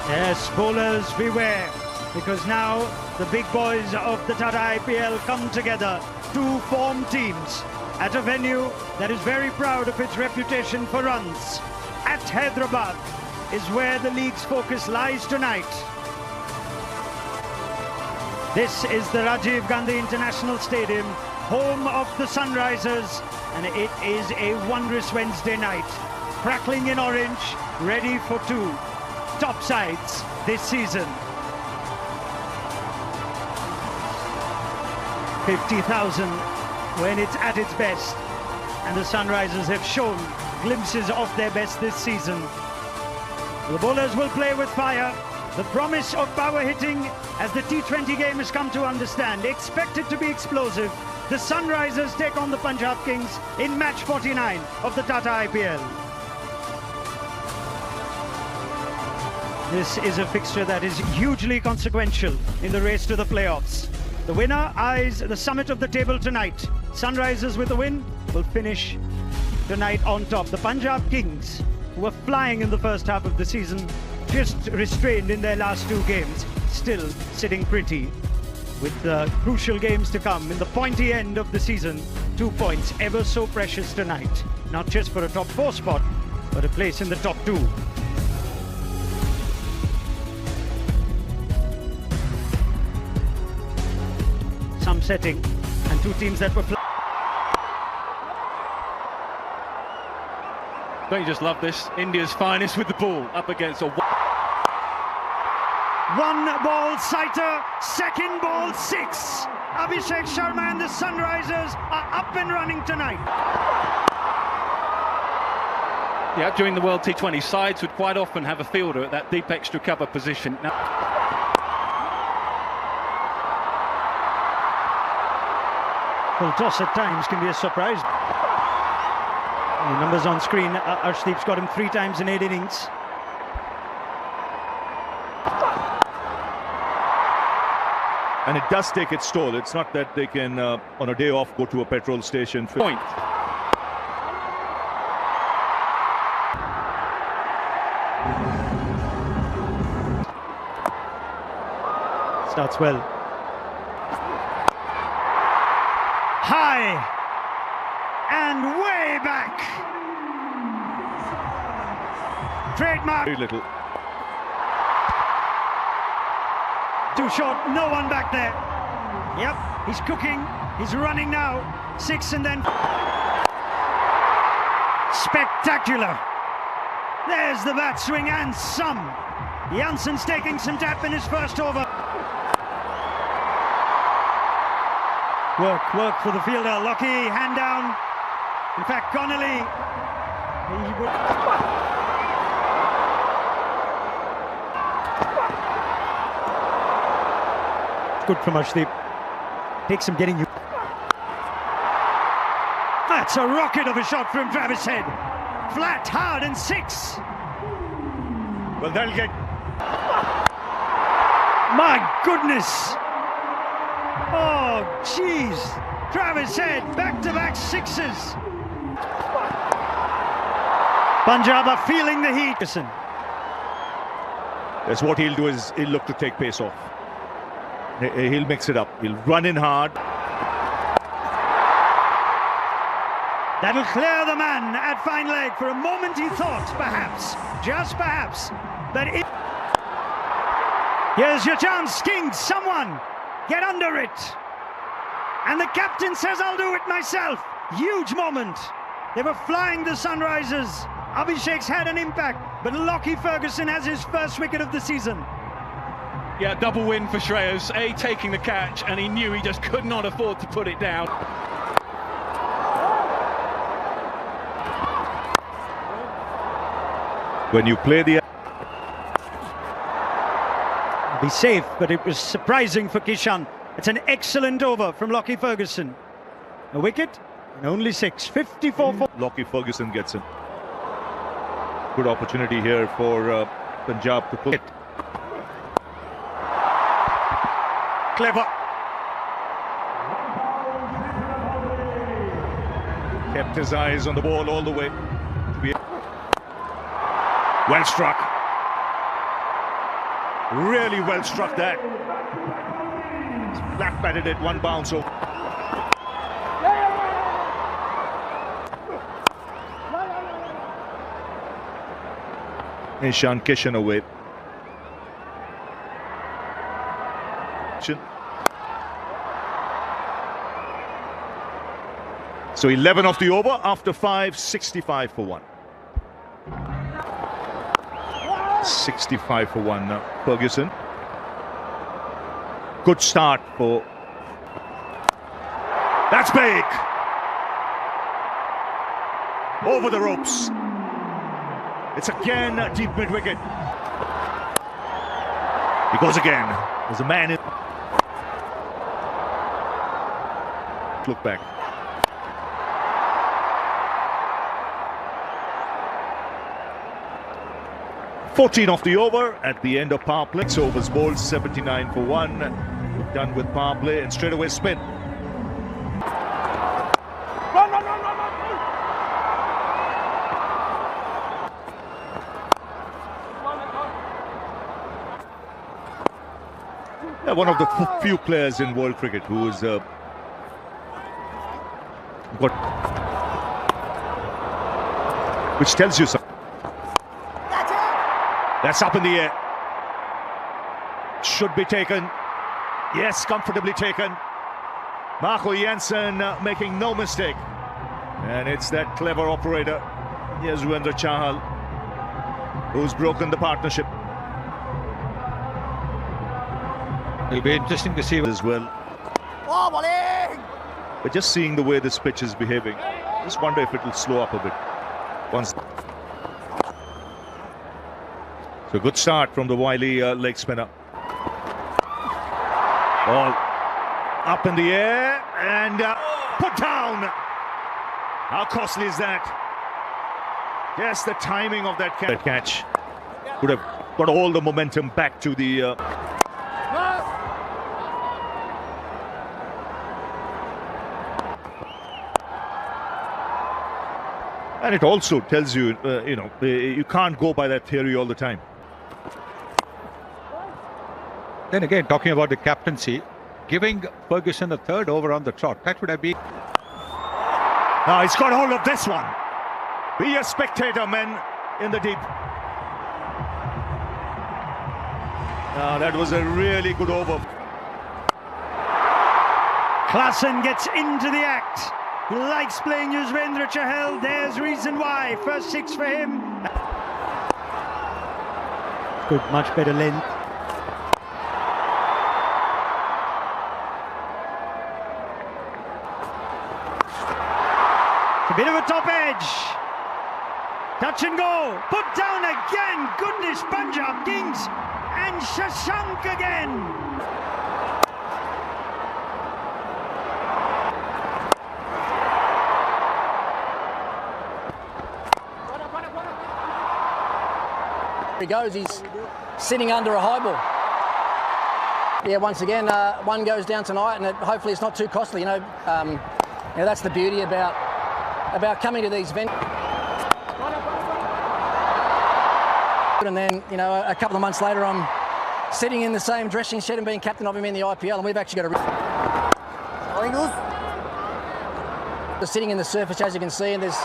Yes, bowlers beware, because now the big boys of the Tata IPL come together, two form teams, at a venue that is very proud of its reputation for runs. At Hyderabad is where the league's focus lies tonight. This is the Rajiv Gandhi International Stadium, home of the Sunrisers, and it is a wondrous Wednesday night. Crackling in orange, ready for two top sides this season. 50,000 when it's at its best, and the Sunrisers have shown glimpses of their best this season. The bowlers will play with fire. The promise of power hitting, as the T20 game has come to understand, expected to be explosive. The Sunrisers take on the Punjab Kings in match 49 of the Tata IPL. This is a fixture that is hugely consequential in the race to the playoffs. The winner eyes the summit of the table tonight. Sunrisers with a win will finish tonight on top. The Punjab Kings, who were flying in the first half of the season, just restrained in their last two games, still sitting pretty. With the crucial games to come in the pointy end of the season, 2 points ever so precious tonight. Not just for a top 4 spot, but a place in the top 2. Some setting, and two teams that were Don't you just love this? India's finest with the ball up against a one ball sighter, second ball 6. Abhishek Sharma and the Sunrisers are up and running tonight. Yeah, during the World T20, sides would quite often have a fielder at that deep extra cover position. Now, full toss at times can be a surprise. The numbers on screen, Arshdeep's got him 3 times in 8 innings. And it does take its toll. It's not that they can, on a day off, go to a petrol station. Point. Starts well. High and way back. Trademark. Very little. Too short, no one back there. Yep, he's cooking, he's running now. 6 and then... Spectacular. There's the bat swing and some. Jansen's taking some tap in his first over. Work for the fielder. Lockie, hand down. In fact, Connolly. Good from Arshdeep. Takes some getting you. That's a rocket of a shot from Travis Head. Flat, hard, and 6. Well, they'll get... My goodness. Oh, jeez. Travis Head, back-to-back 6s. Punjab are feeling the heat. That's what he'll do, is he'll look to take pace off. He'll mix it up. He'll run in hard. That'll clear the man at fine leg. For a moment he thought, perhaps, just perhaps, that it... Here's your chance, Kings, someone, get under it. And the captain says, I'll do it myself. Huge moment. They were flying the Sunrisers. Abhishek's had an impact, but Lockie Ferguson has his first wicket of the season. yeah, double win for Shreyas. Taking the catch, and he knew he just could not afford to put it down. When you play the... Be safe, but it was surprising for Kishan. It's an excellent over from Lockie Ferguson. A wicket and only 6. 54 for... Lockie Ferguson gets in. Good opportunity here for Punjab to pull it. Clever. Kept his eyes on the ball all the way. Well struck. Really well struck that. Flat batted it, one bounce over. Ishan Kishan away. So 11 off the over after 5, 65 for 1. 65 for 1 now. Ferguson. Good start for... That's big! Over the ropes. It's again deep mid-wicket. He goes again. There's a man in... Look back. 14 off the over at the end of power play. Overs bowled 79 for 1. Done with power play and straight away spin. One of the few players in world cricket who is which tells you something. That's up in the air. Should be taken. Yes, comfortably taken. Marco Jansen making no mistake. And it's that clever operator, Yuzvendra Chahal, who's broken the partnership. It'll be interesting to see as well. But just seeing the way this pitch is behaving, just wonder if it will slow up a bit. Once. So good start from the wily leg spinner. Ball up in the air and put down. How costly is that? Yes, the timing of that catch would have got all the momentum back to the... And it also tells you, you can't go by that theory all the time. Then again, talking about the captaincy, giving Ferguson a third over on the trot, that would have been... Now he's got hold of this one. Be a spectator, men in the deep. That was a really good over. Klassen gets into the act. He likes playing Yuzvendra Chahal. There's reason why. First 6 for him. Good, much better length. A bit of a top edge. Touch and go. Put down again. Goodness, Punjab Kings. And Shashank again. He goes, he's sitting under a high ball. Yeah, once again, one goes down tonight, and hopefully it's not too costly. That's the beauty about coming to these venues. And then, a couple of months later, I'm sitting in the same dressing shed and being captain of him in the IPL, and we've actually got a... sitting in the surface, as you can see, and there's...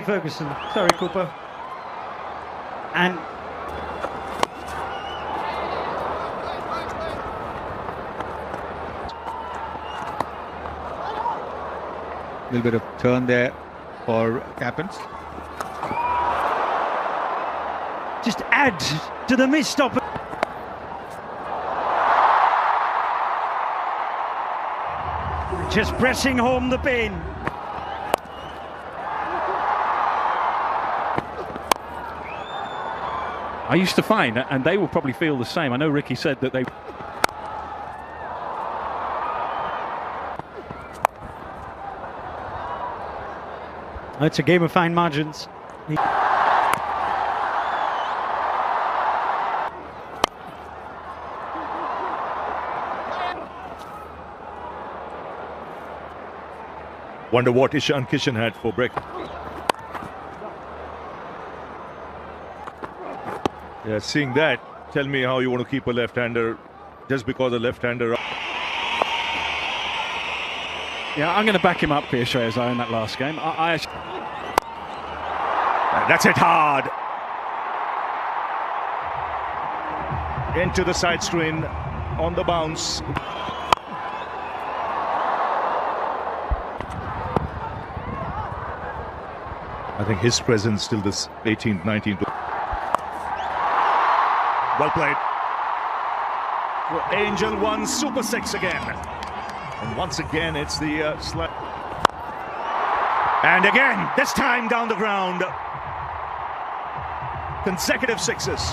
Ferguson, sorry, Cooper. And a little bit of turn there for captains. just add to the missed opportunity. Just pressing home the pain. I used to find, and they will probably feel the same. I know Ricky said that they... It's a game of fine margins. Wonder what Ishan Kishan had for breakfast. Yeah, seeing that, tell me how you want to keep a left-hander just because a left-hander. Yeah, I'm going to back him up here, Shreyas Iyer, in that last game. That's it hard. Into the side screen on the bounce. I think his presence till this 18th, 19th. Well played. Well, Angel won Super 6 again. And once again, it's the slap. And again, this time down the ground. Consecutive sixes.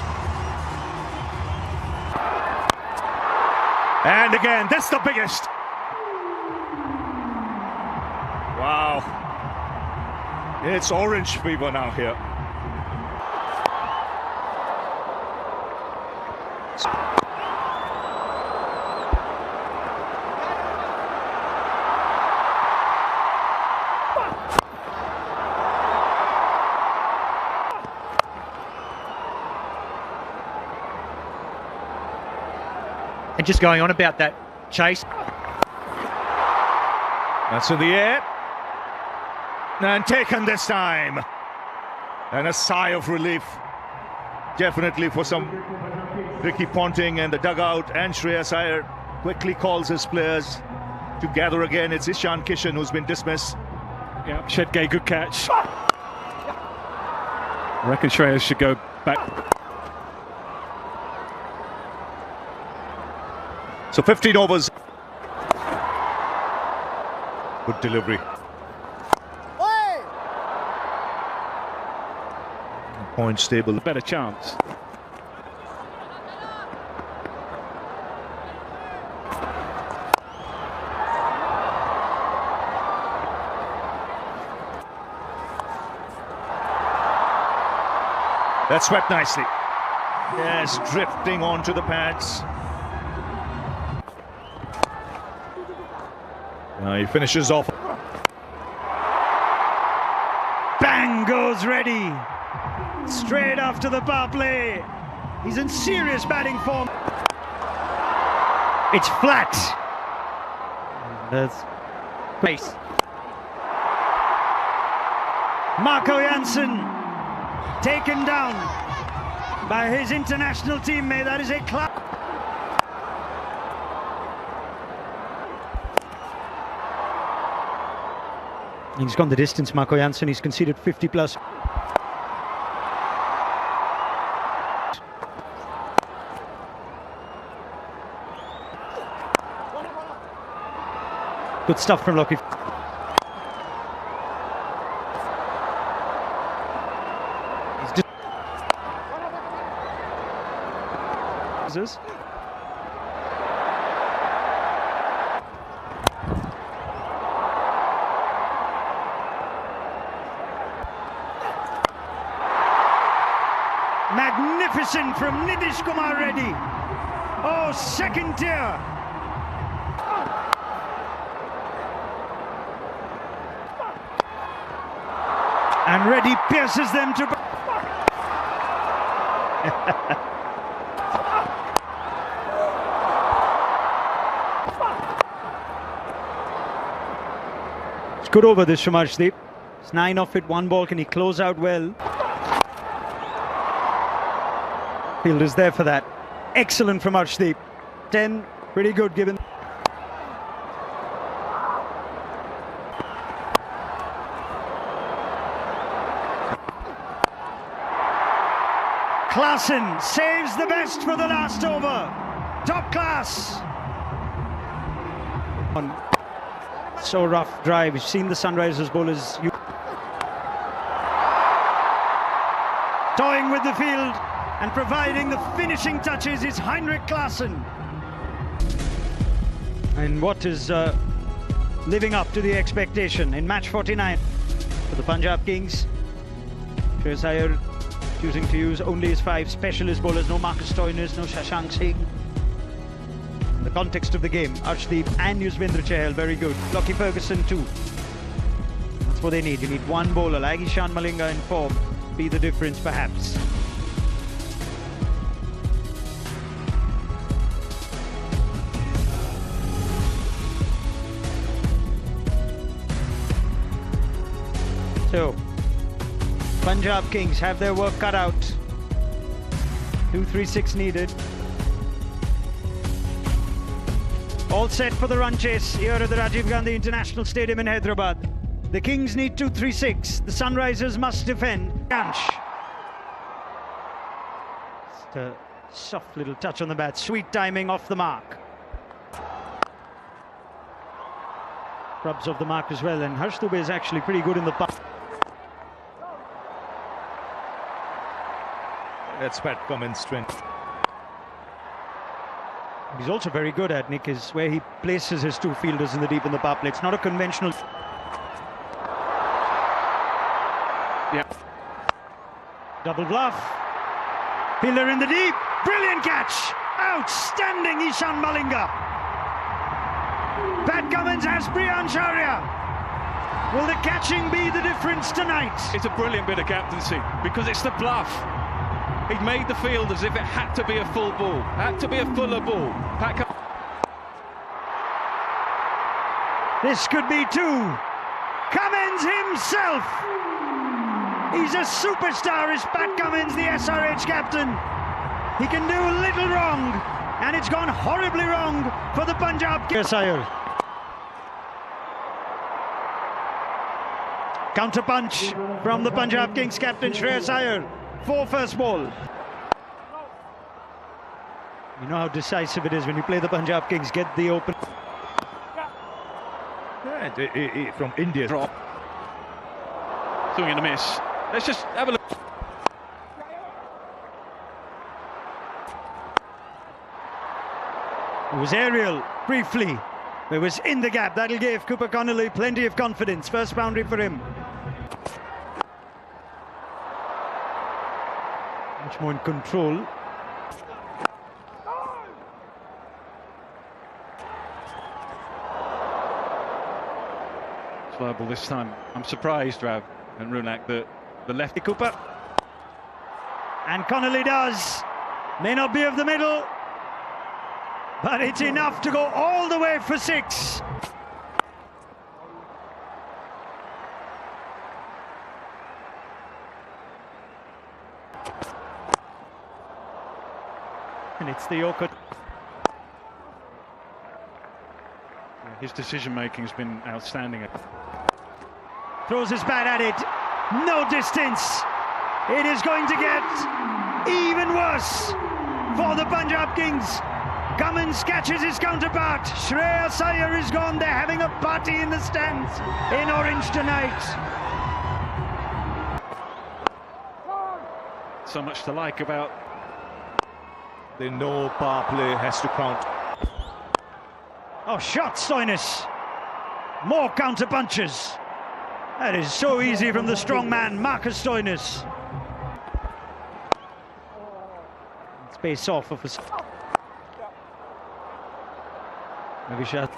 And again, this the biggest. Wow. It's orange fever now here. And just going on about that chase. That's in the air. And taken this time. And a sigh of relief. Definitely for some Ricky Ponting and the dugout. And Shreyas Iyer quickly calls his players to gather again. It's Ishan Kishan who's been dismissed. Yeah, Shedgay, good catch. I reckon Shreyas should go back. So 15 overs. Good delivery. Point stable. A better chance. That's swept nicely. Yes, drifting onto the pads. He finishes off. Bang goes ready. Straight after the power play. He's in serious batting form. It's flat. That's pace. Marco Jansen taken down by his international teammate. That is a clap. He's gone the distance, Marco Jansen. He's conceded 50 plus. Good stuff from Lockie. He's just... Magnificent from Nitish Kumar Reddy. Oh, second tier. And Reddy pierces them to... It's good over this from Arshdeep. It's 9 off it, 1 ball. Can he close out well? Fielder's there for that. Excellent from Arshdeep. 10, pretty good given. Klaasen saves the best for the last over. Top class. So rough drive. We've seen the Sunrisers bowlers toying with the field and providing the finishing touches is Heinrich Klaasen. And what is living up to the expectation in match 49 for the Punjab Kings. Shreyas Iyer choosing to use only his 5 specialist bowlers, no Marcus Stoinis, no Shashank Singh. In the context of the game, Arshdeep and Yuzvendra Chahal, very good. Lockie Ferguson too. That's what they need. You need one bowler like Ishan Malinga in form, be the difference perhaps. Punjab Kings have their work cut out. 2-3-6 needed. All set for the run chase here at the Rajiv Gandhi International Stadium in Hyderabad. The Kings need 2-3-6. The Sunrisers must defend. Just a soft little touch on the bat. Sweet timing off the mark. Rubs off the mark as well, and Harsh Dubey is actually pretty good in the park. That's Pat Cummins' strength. He's also very good at, Nick, is where he places his two fielders in the deep in the power play. It's not a conventional... Yeah. Double bluff. Fielder in the deep. Brilliant catch. Outstanding Ishan Malinga. Pat Cummins has Priyan Shaurya. Will the catching be the difference tonight? It's a brilliant bit of captaincy because it's the bluff. He made the field as if it had to be a full ball, had to be a fuller ball. This could be two. Cummins himself. He's a superstar, is Pat Cummins, the SRH captain. He can do little wrong, and it's gone horribly wrong for the Punjab Kings. Counter punch from the Punjab Kings captain Shreyas Iyer. 4 first ball. You know how decisive it is when you play the Punjab Kings. Get the open. Yeah, from India. Drop. Swing and a miss. Let's just have a look. It was aerial, briefly. It was in the gap. That'll give Cooper Connolly plenty of confidence. First boundary for him. Much more in control. It's viable this time. I'm surprised, Rav and Runak, that the lefty Cooper. And Connolly does. May not be of the middle, but it's enough to go all the way for 6. And it's the Yorker. His decision-making has been outstanding. Throws his bat at it. No distance. It is going to get even worse for the Punjab Kings. Cummins catches his counterpart. Shreyas Iyer is gone. They're having a party in the stands in orange tonight. So much to like about. They know power play has to count. Oh, shot Stoinis. More counter punches. That is so easy from the strong man, Marcus Stoinis. Space off of his. Maybe shot.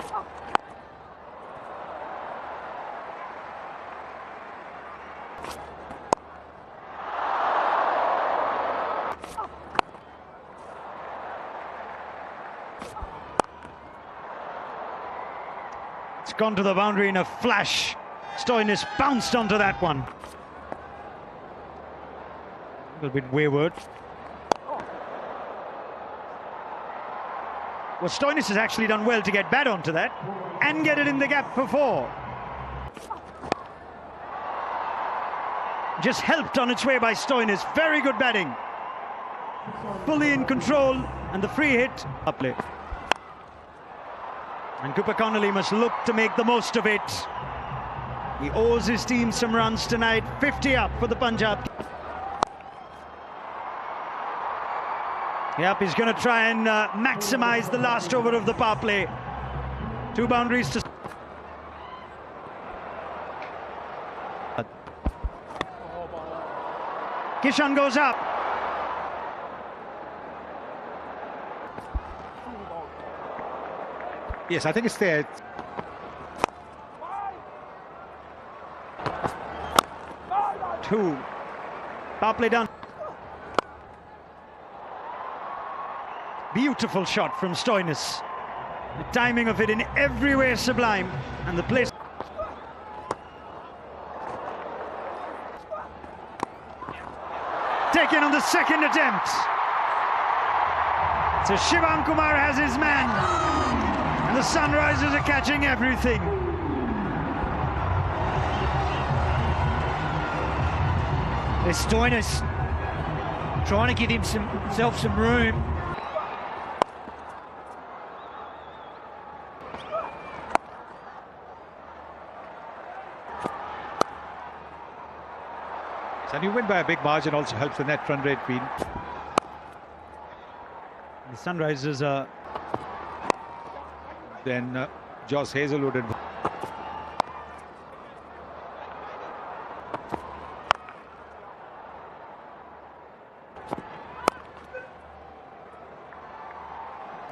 It's gone to the boundary in a flash. Stoinis bounced onto that one. A little bit wayward. Well, Stoinis has actually done well to get bat onto that and get it in the gap for 4. Just helped on its way by Stoinis. Very good batting. Fully in control, and the free hit. Up play. And Cooper Connolly must look to make the most of it. He owes his team some runs tonight. 50 up for the Punjab. Yep, he's going to try and maximise the last over of the power play. 2 boundaries to... Kishan goes up. Yes, I think it's there. Two. Power play done. Beautiful shot from Stoinis. The timing of it in every way sublime, and the place. back in on the second attempt. So Shivam Kumar has his man. And the Sunrisers are catching everything. There's Stoinis trying to give himself some room. And you win by a big margin also helps the net run rate being. The Sunrisers are. Then Josh Hazelwood and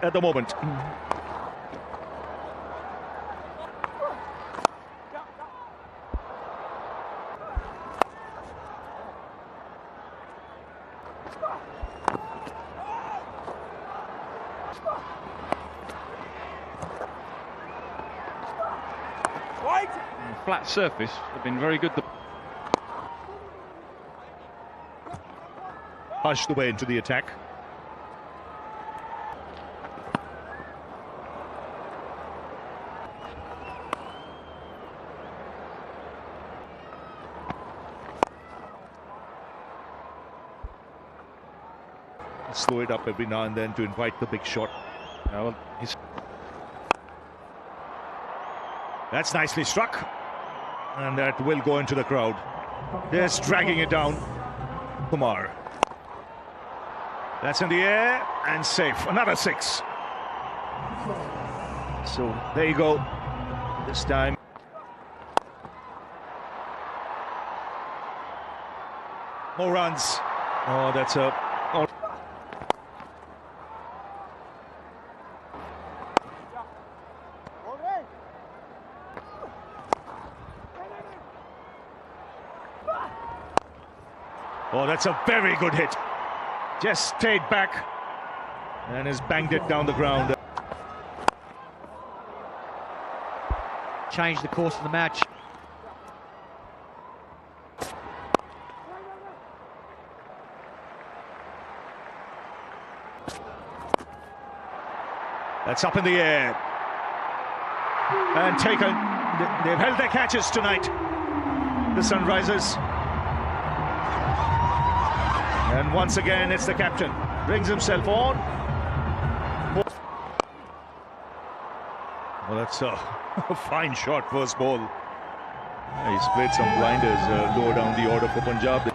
at the moment. Flat surface have been very good. Pushed away into the attack. Slow it up every now and then to invite the big shot. Well, that's nicely struck. And that will go into the crowd. Just dragging it down. Kumar. That's in the air and safe. Another 6. So there you go. This time. More runs. Oh, that's a... Oh, that's a very good hit. Just stayed back and has banged it down the ground. Changed the course of the match. That's up in the air. And taken. They've held their catches tonight, the Sunrisers. And once again, it's the captain. Brings himself on. Well, that's a fine shot, first ball. Yeah, he's played some blinders lower down the order for Punjab.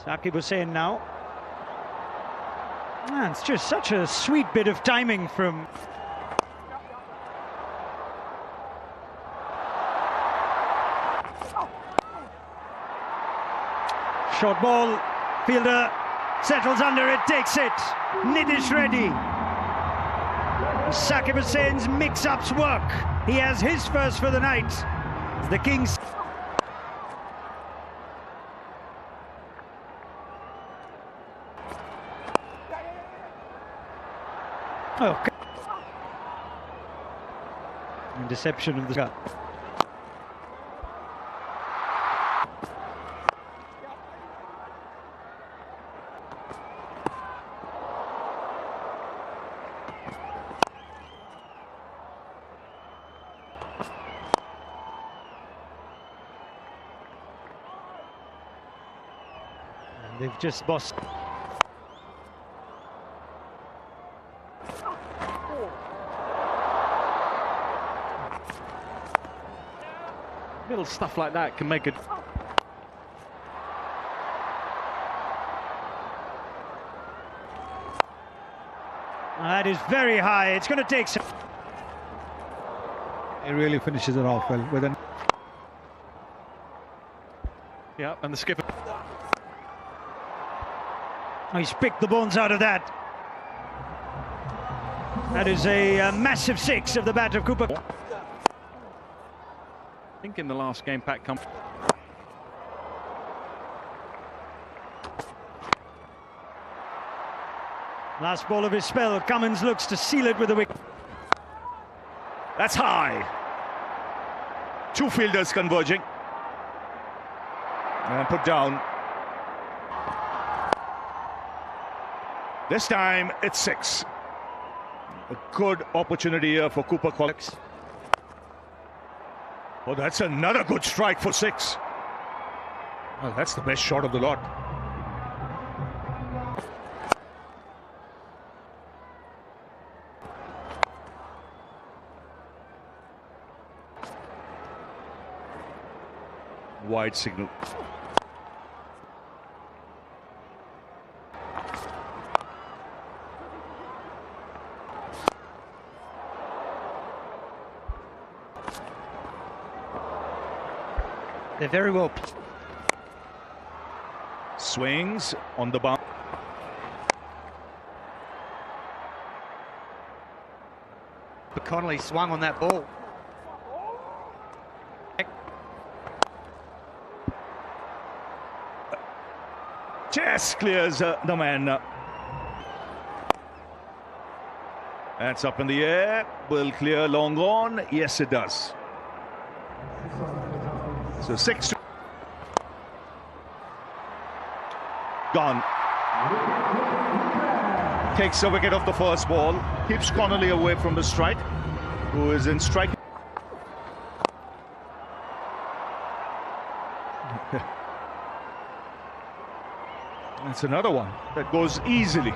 Saqib Hussain now. Man, it's just such a sweet bit of timing from... Short ball, fielder settles under it, takes it. Nitish Reddy. Saqib Hussain's mix-ups work. He has his first for the night. The Kings. Okay. Interception of the shot. They've just bossed. little stuff like that can make it. That is very high. It's going to take some. He really finishes it off well with an. Yeah, and the skipper. Oh, he's picked the bones out of that. That is a massive six of the bat of Cooper. I think in the last game, Pat come. Last ball of his spell. Cummins looks to seal it with the wicket. That's high. Two fielders converging. And put down. This time it's 6. A good opportunity here for Cooper Collins. Oh, that's another good strike for 6. Well, that's the best shot of the lot. Wide signal. They're very well. Swings on the bounce. But Connolly swung on that ball. Just clears the man. That's up in the air. Will clear long on. Yes, it does. So 6 gone. Takes a wicket off the first ball. Keeps Connolly away from the strike, who is in strike. That's another one that goes easily.